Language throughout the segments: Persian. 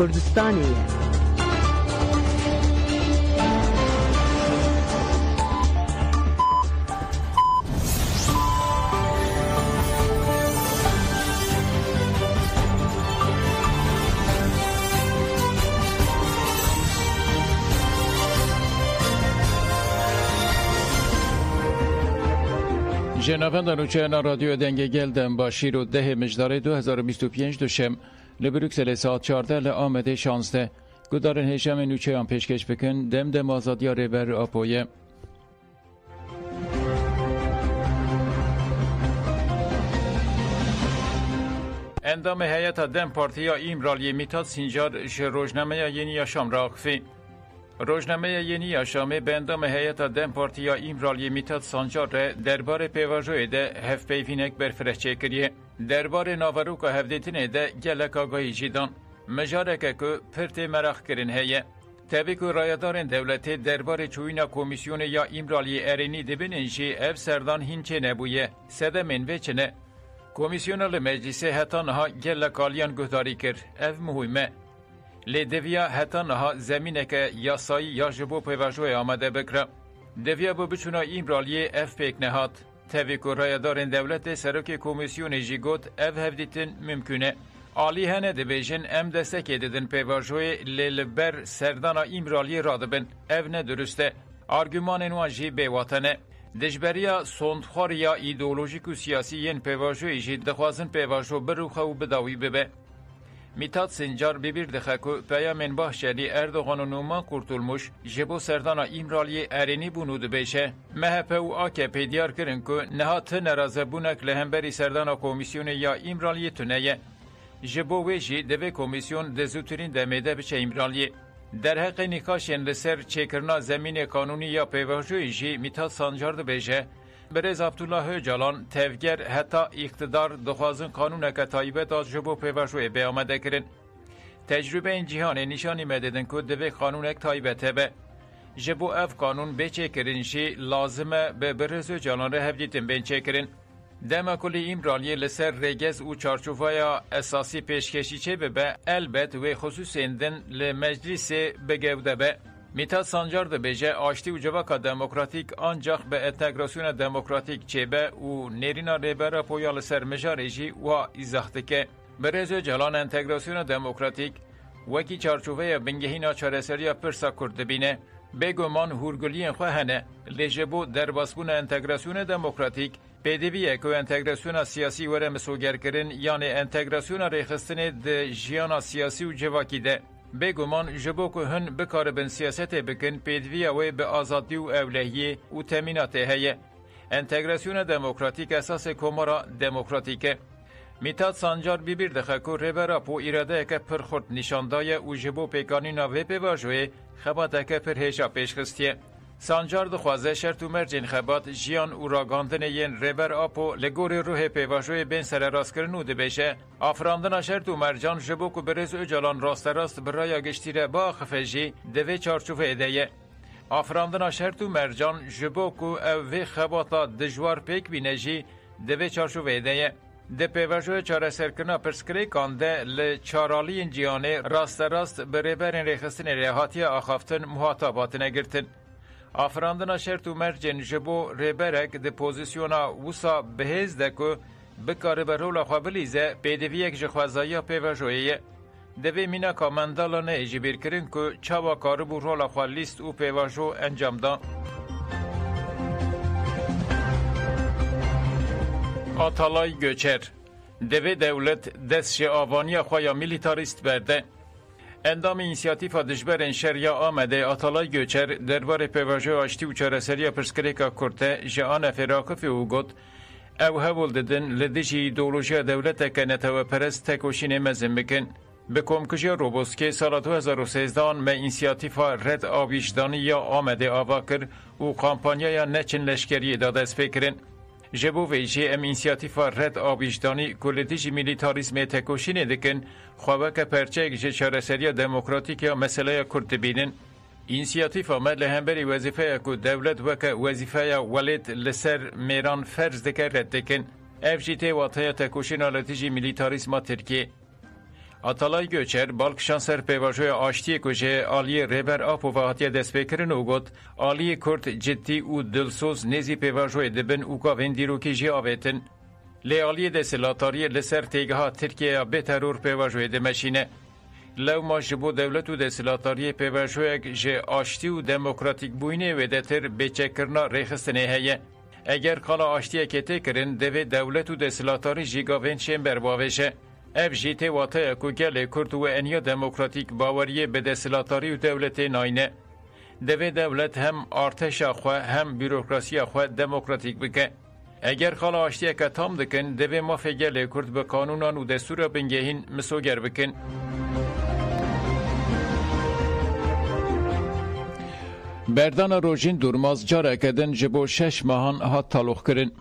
کردستانیه. جنابان نوچه رادیو دنگ گلدن با شیر و ده مجدار 2025 دوشم لبروکسل ساعت 14 لآمده 16 گدارن هشم نوچه هم پیشکش بکن دم آزادی ریبر آپویه. اندام هیئت دم پارتیا ایمرالی میتاد سینجار روزنامه یعنی یاشام راخفی. روزنامه یعنی یاشامه به اندام هیئت دم پارتیا ایمرالی میتاد سانجار دربار پیواژوی ده هف پیوینک برفرهچه کریه. دربار ناوروکا هفدیتینه ده گلک آگاهی جیدان. مجارکه که پرت مراخ کرن هیه. تبی که رایدارن دولتی دربار چوینا کمیسیون یا ایمرالی ارینی دبیننجی اف سردان هینچه نبویه. سده منوه چنه. کمیسیونال مجلس هتانها گلک آلیان گهداری کر. اف مهمه. لدویا حتی نها زمینه که یاسایی یا جبو پیواژوی آمده بکره. دویا با بچونا ایمرالی اف پیک نهاد. تاویکو رایدارن دولت سرک کمیسیون جیگوت اف هفدیتن ممکنه. آلی هنه دبیجن ام دستکی ددن پیواژوی للبر سردانا ایمرالی رادبن. اف ندرسته. آرگومان نواجی بیواتنه. دجبریا سندخاریا ایدئولوژیک و سیاسی ین پیواژوی جی دخوازن پیواژو بروخه و بداوی ببه. میتاد سنجار ببیر دخکو پیامن باهشلی اردوغان و نومان kurtulmuş جبو سردانا ایمرالی ارینی بونود بیشه مهپ و AKP دیار کرن که نهات نرازه بونک لهمبری سردانا کمیسیون یا ایمرالی تونهیه جبو ویجی دوی کمیسیون دزوترین دمیده بچه ایمرالی در حق نکاشن لسر چکرنا زمین قانونی یا پیواژوی جی میتاد سانجار بیشه برز عبدالله öcalan tevger hatta iktidar دخوازن قانون که تایبه داد جبو پیواژوی به آمده کرن. تجربه این جهان نشانی مددن که دوی قانون یک تایبه تبه. جبو اف قانون بچه کرنشی لازمه به برز öcalan ره هفدیتن بینچه کرن. دما کلی ایمرالی لسر رگز و چارچوفای اساسی پیشکشی چه به البت و خصوص اندن لمجلس بگوده به. میتاد سانجار ده بیجه آشتی و جواکا دموکراتیک آنجاق به انتگراسیون دموکراتیک چیبه و نیرینا ریبره پویال سرمجارجی و ایزاخته که برز öcalan انتگراسیون دموکراتیک وکی چارچوبه بنگهینا چارسریا پرسا کرده بینه بگومان هورگلین خواه هنه لجبو در باسبون انتگراسیون دموکراتیک پیدویه که انتگراسیون سیاسی وره مسوگر کرن یعنی انتگراسیون ریخستن ده جیانا سیاسی و جواکی ده بگومان جبو که هن بکار بن سیاست بکن پیدویه و به آزادی و اولهیه و تمینات هیه. انتگراسیون دموکراتیک اساس کمارا دموکراتیکه. میتاد سانجار بیبیر دخه که ریبرا پو ایراده که پرخورد نشاندای و جبو پیکانینا و پیواژوی خباته که پرهیشا پیشخستیه. سانجار دخوازه شرط و مرجین خبات جیان و راگاندن ین ریبر آپو لگور روح پیواژوی بین سر راست کرنو دبیشه آفراندن شرط و مرجان جبو که برز öcalan راست برای گشتیره با خفجی دوی چارچوف ایدهیه. آفراندن شرط و مرجان جبو که اوی خباتا دجوار پیک بینجی دوی چارچوف ایدهیه. ده پیواژوی چاره سرکرنا پرسکری کانده لچارالی جیانه راست بریبرین ریخستن ریحاتی آخافتن محاطبات نگرتن. آفراندنا شرط و مرجن جبو ریبرک ده پوزیسیونا وسا بهز ده که بکاره برولا خوابلیزه پیدویک جخوازایی پیواژویه. دوی مینا کامندالانه اجبیر کرن که چاوا کاربو رولا خوالیست و پیواژو انجام دان. آتالای گوچر دوی دولت دست آوانی خوایا میلیتاریست برده. اندام اینسیاتیفا دجبرن شریا آمده آتالای گوچر دربار پیواژو آشتی و چارسریا پرسکریکا کرده جان فراقف او گد او هول ددن لدیجی ایدئولوژیا دولت که نتو پرست تکوشین مزم بکن. به کمکشی روبوسکی سال 2013 ما اینسیاتیفا رد آویشدانی یا آمده آوا کر و کامپانیا نچن لشکری داده از فکرن. جبو ویجی ام اینسیاتیفا رد آویشدانی کلتیجی میلیتاریزم تکوشین دکن خواه که پرچه جه چارسریا دموکراتیک یا مسئله کرد بینن. اینسیاتیفا مد لهمبری وظیفه که دولت وکه وظیفه ولید لسر میران فرض دکر رد دکن. اف جی تی واطه تکوشین آلتیجی میلیتاریزم ترکیه. Atalay Göçer balkşan ser pevajoya aştiye kuje aliye reber apo ve hatiye destpêkirin û got aliye Kurd ciddi û dilsoz nêzî pevajoyê dibin û gavên dîrokî jî avêtin. Lê aliye desthilatariye li ser têgeha Tirkiyeya bê teror pevajoyê dimeşîne. Lewma ji bo dewlet û desthilatariyê pevajoyek ji aştî û demokratîk bûyînê wê de tir bêçekkirina rêxistinê heye. Eger qala aştiyekê tê kirin divê dewlet û desthilatarî jî gavên şên berbavêje. Ev jî tê wataya ku gelê Kurd û eniya demokratîk baweriyê bi desthilatarî û dewletê nayîne. Divê dewlet hem arteşa xwe hem bürokrasiya xwe demokratîk bike. Eger xala aştiyeke tam dikin, divê mafê gelê Kurd bi kanûnan û destûra bingehîn misoger bikin. Berdana Rojîn Durmaz careke din ji bo 6 mehan hat taloxkirin.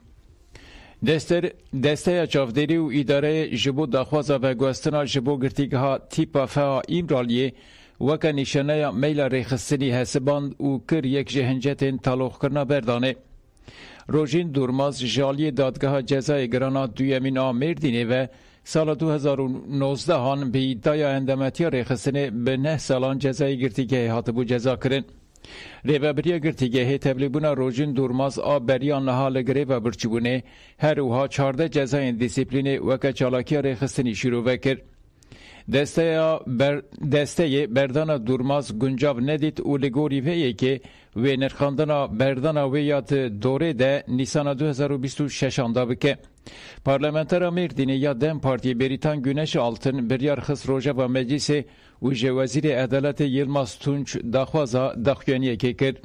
Desteya çavderî û îdareyê ji bo daxwaza veguhestina ji bo girtîgeha tîpa feha İmraliyê weke nîşaneya meyla rêxistinî hesiband û kir yek ji hincetên taloxkirina Berdanê. Rojîn Durmaz ji aliyê dadgeha cezayê girana duyemîn a Mêrdînê ve sala 2019 bi îdaya endametiya rêxistinê bi 9 salan cezayê girtîgehê hatibû cezakirin. Rêveberiya girtîgehê tevlîbûna Rojîn Durmaz a beriyan niha li girêva birçîbûnê her wiha 14 cezayên dîsîplînê weke çalakiya rêxistinî şîrove kir. Desteyê berdana Durmaz guncav nedît û li gorî vê yekê wê nirxandina berdana wê ya ti dorê de Nîsana 2026 da bike. Parlamentera Mêrdînê ya Dem Partiyê Beritan Güneş Altın biryar xist rojeva meclisê û ji Wezîrê Edaletê Yılmaz Tunç daxwaza daxuyaniyekê kir.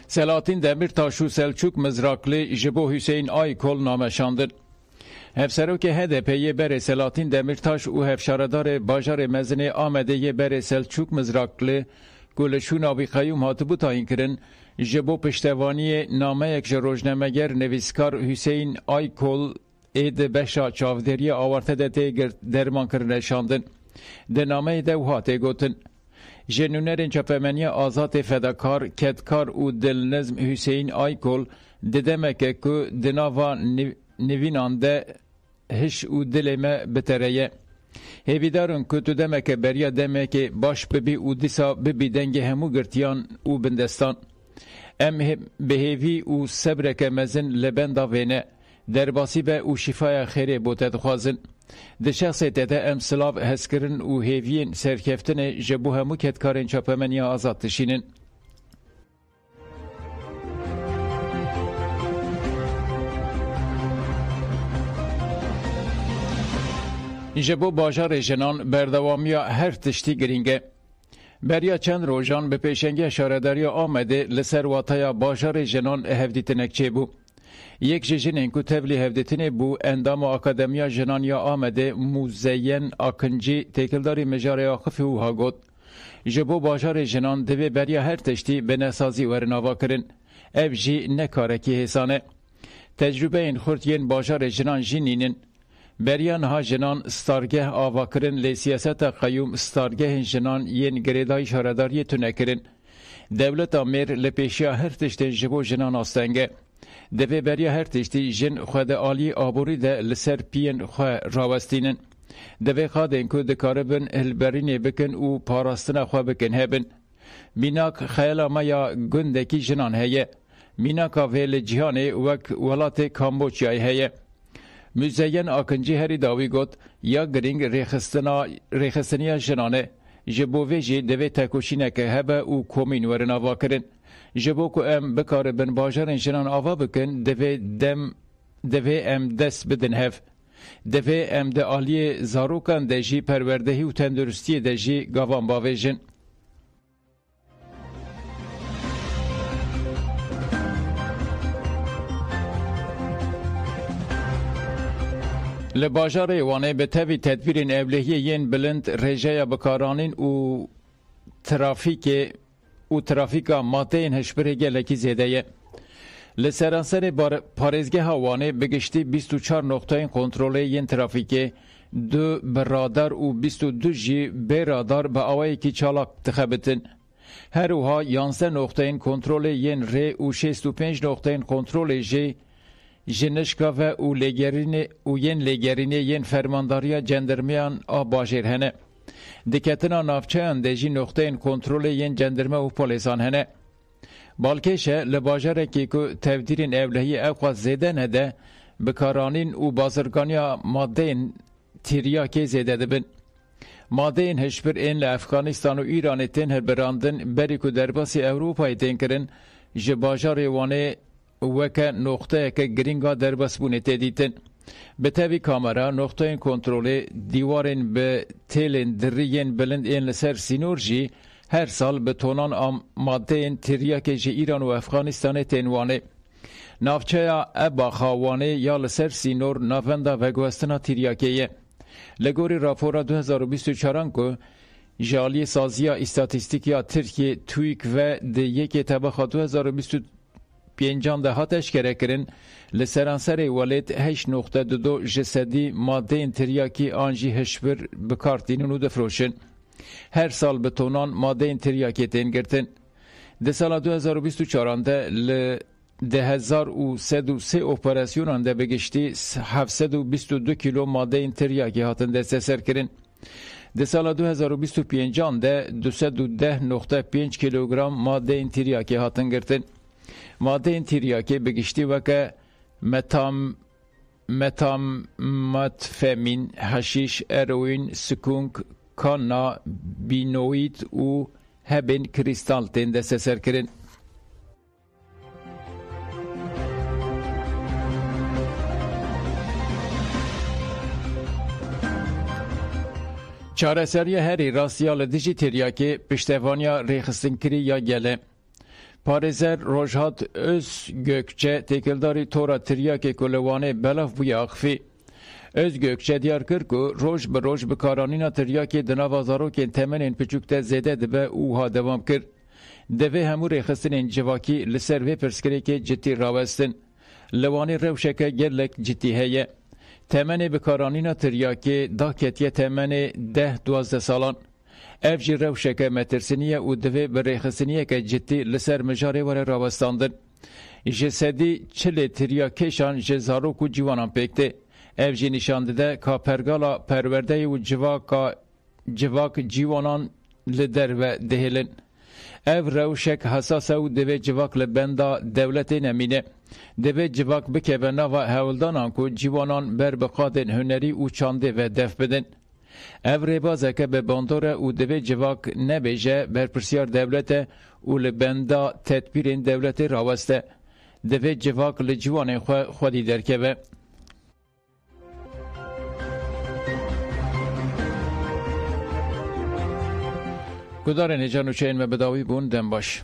Selahattin Demirtaş û Selçuk Mizraklı ji bo Hüseyin Aykol nameşandin. Hevserokê HDP'yê berê Selahattin Demirtaş û hevşaredarê bajarê Mezinê Amedê berê Selçuk Mizraklı ku li şûna wî qeyûm hatibû tayin kirin ji bo piştevaniyê nameyek ji rojnameger nivîskar Hüseyin Aykol ê di beşa çavderiya awarte de tê dermankirin reşandin. Di nameyê de wiha tê gotin. Ji nûnerên çapemeniya azatê fedakar, kedkar û dilnizm Hüseyin Aykol di demeke ku di nava nivînan de hiş û dilê me bitereye. Hêvîdarin ku tu demeke beriya demekê baş bibî û dîsa bibî dengê hemû girtiyan û bindestan. Em bi hêvî û sebreke mezin li benda vê ne. Derbasî be û şîfaya xêrê bo te dixwazin. Di şexsê te de em silav hezkirin û hêviyên serkeftinê ji bo hemû kedkarên çapemeniya azad dişînin. Ji bo bajarê jinan berdewamiya her tiştî giring e. Beriya çend rojan bi pêşengiya şaredariya Amedê li ser wataya bajarê jinan hevdîtinek çêbû. Yek ji jinên ku tevlî hevdîtinê bû endama Akademiya Jinan ya Amedê Muzeyyen Akıncı têkildarî mijarê Axifî û got. Ji bo bajarê jinan divê beriya her tiştî bi nesazî werin ava kirin. Ev jî ne karekî hêsan e. Tecrübeyên xurt yên bajarê jinan jî nînin. Beriya niha jinan stargeh ava kirin lê siyaseta qeyûm stargehên jinan yên girêdayî şaredariyê tune kirin. Dewleta Mêr li pêşiya her tiştên ji bo jinan astenge. Divê beriya her tiştî jin xwe de aliyê aborî de li ser piyên xwe rawestînin. Divê xadên ku dikaribin hilberînê bikin û parastina xwe bikin hebin. Mînak xeyala me ya gundekî jinan heye. Mînaka vê li cîhanê wek welatê Kamboçyayê heye. Müzeyyen Akıncı herî dawî got ya giring rêxistiniya jinan e. Ji bo vê jî divê tekoşîneke hebe û komîn werin ava kirin. Ji bo ku em bikaribin bajarên jinan ava bikin divê em dest bidin hev. Divê em di aliyê zarokan de jî perwerdehî û tenduristiyê de jî gavan bavêjin. Li bajarê Wanê bi tevî tedbîrên evlehiyê yên bilind rêjeya bikaranîn û trafîka madeyên hişbirê gelekî zêde ye. Li seranserê parêzgeha Wanê bi giştî 24 noktayên kontrolê yên trafîkê, 2 bi radar û 22 jî bê radar bi awayekî çalak dixebitin. هر وها 11 نقطه کنترل ین ری و 65 نقطه کنترل جی جنشکا و او ین لگرینه ین فرمانداریا جندرمیان آباجر هنه. دکتنا نافچه اندجی نقطه کنترل ین جندرمه و پولیسان هنه. بالکشه لباجره که تفدیرین اولهی اوقات زیده نده بکارانین و بازرگانیا ماده تریاکی زیده دبن. ماده این هشبر این لافغانستان و ایران تین هر براندن بری که در باسی اوروپای تین کرن جباجار وانه وکه نقطه که گرینگا در باس بونه تدیتن. به تاوی کامرا نقطه این کنترل دیوارین به تیلین درین بلند این لسر سینور جی هر سال به تونان ماده این تریاکی جی ایران و افغانستان تینوانه. نافچه ابا خواوانه یا لسر سینور نافنده و گوستنا تریاکیه. لگوری راپورا 2024 که جالی سازیا استاتیستیکیا ترکیه تویک و ده یک طبقه 2025 ده هاتش کرن لسرانسر ولید 8.22 جسدی ماده انتریاکی آنجی هشبر بکارتینون و دفروشن. هر سال به تونان ماده انتریاکی تین گرتن. ده سال 2024 ده 1103 اپراسیون ده بگشتی 722 کیلو ماده انتریاکی هاتن دست سر کرن. ده سال 2025 ده 210.5 کیلوگرم ماده انتریاکی هاتن گرتن. ماده انتریاکی بگشتی وکه متامتفمین، حشیش، اروین، سکونک، کانا، بینویت و هبین کریستال تین دست سر کرن. چارەسەریە هەری ڕاستیا لە دژی تریاکێ پشتیوانیا ڕێخستنکری یا گەلێ. پارێزەر ڕۆژهات ئۆز گۆکچە تێکەلداری تۆرا تریاکێ کولەوانێ بەلاف بوویە ئاخفی. ئۆز گۆکچە دیار کرد کو ڕۆژ بە ڕۆژ بکارانینا تریاکێ دناوا زارۆکên temenên piçûk te zêde dibe û ha dewam kir. Devê hemû rêxistinên civakî li ser vê pirsgirêkê ciddî rawestin. Li Wanê rewşeke gelek ciddî heye. تمن بکارانینا تریاکی دا کتیه تمن 10-12 سالان. اف جی روشک مترسنیه و دوی بریخسنیه که جدی لسر مجاری وره راوستاندن. جسدی چل تریاکیشان جزارو کو جوانان پیکته. اف جی نشانده ده که پرگالا پرورده و جواک جوانان لدر و دهلن. اف روشک حساسه و دوی جواک لبنده دولت نمینه. دوی جواک بکه به نوا هولدانان که جوانان بر بقادن هنری و چانده و دف بدن. اف ریبازه که به باندوره و دوی جواک نبیجه بر پرسیار دولت و لبنده تدبیرین دولت راوسته. دوی جواک لجوان خودی درکه به. گدار نجانو چین و بداوی بون دن باش.